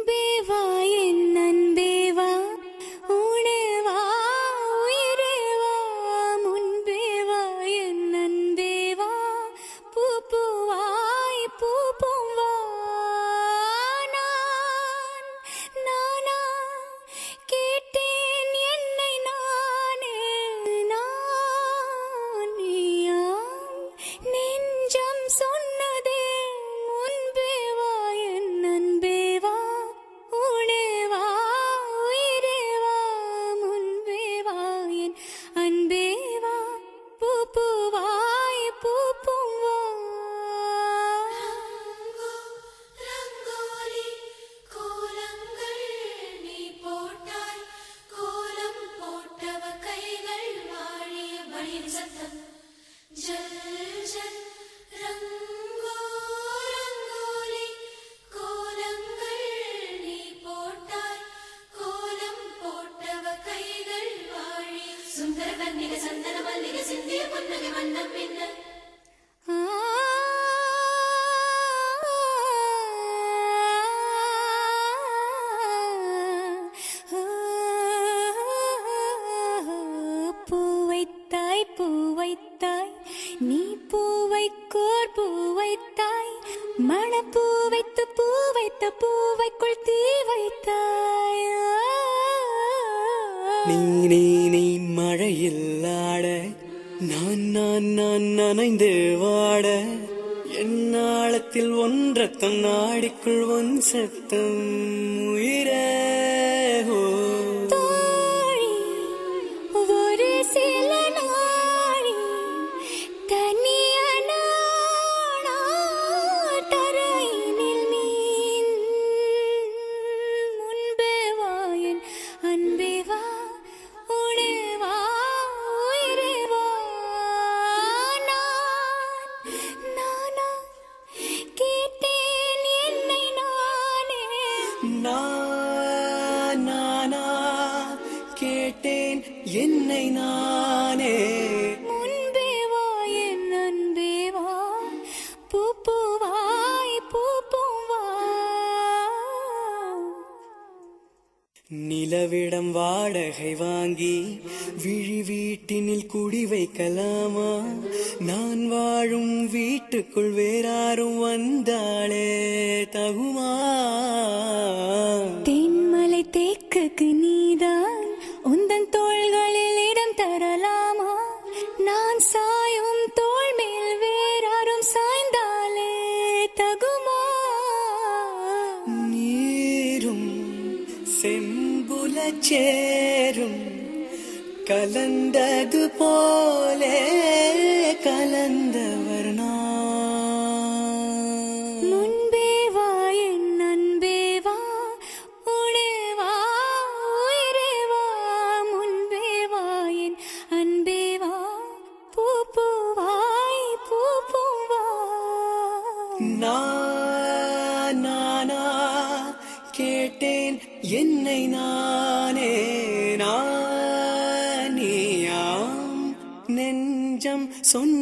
முன்பே வா என் அன்பே வா, உனே வா உயிரே வா. முன்பே வா என் அன்பே வா, பூ பூவாய் பூ பூவா. நானா கேட்டேன் என்னை நானே, நான் நீயாம் நெஞ்சம் சொன்னதே. முன்பே வா என் அன்பே வா, உனே வா உயிரே வா. முன்பே வா என் அன்பே வா, பூ பூவாய் பூ பூவா. ரங்கோலி கோலங்கள் நீ போட்டாய், கோலம் போட்டவ கைகள் வாழிய பலியின் சத்தம். ஜல் ஜல் ரங்கோலி கோலங்கள் நீ போட்டாய், கோலம் போட்டவ கைகள் வாழிய சுந்தர கன்னிக சந்தன மல்லிகை சிந்திய புன்னகை வண்ணம் பின்ன. பூவைத்தாய் பூவைத்தாய் நீ பூவைக்கோர் பூவைத்தாய், மணப்பூ வைத்து பூ வைத்த பூவைக்குள் தீ வைத்தாய். நீ நீ நீ மழையில் ஆட, நான் நான் நான் நனைந்து வாட, என்னாளத்தில் ஒன்றத்தம் நாடிக்குள் ஒன் சத்தம் உயிரே. தோழி ஒரு சில நாழி தனியான தரையினில் மீன். முன்பே வா என் அன்பே வா, உனே வா உயிரே வா. நானா கேட்டேன் என்னை நானே, நானா கேட்டேன் என்னை நானே. முன்பே வா என் அன்பே வா, பூ பூவாய் பூ பூவா. நிலவிடம் வாடகை வாங்கி விழி வீட்டினில் குடி வைக்கலாமா? நான் வாழும் வீட்டுக்குள் வேறாரும் வந்தாளே தகுமா? தென்மலை தேக்குக்கு நீதான் உந்தன் தோள்களில் இடம் தரலாமா? நான் சாயும் தோள் மேல் வேறாரும் சாய்ந்தாலே தகுமா? நீரும் செம்புல சேரும் கலந்தது போலே கலந்தவர் நான். முன்பே வா என் அன்பே வா, உனே வா உயிரே வா. முன்பே வா என் அன்பே வா, பூ பூவாய் பூ பூவா. நானா கேட்டேன் என்னை நானே, நான் நீயாம் நெஞ்சம் சொன்ன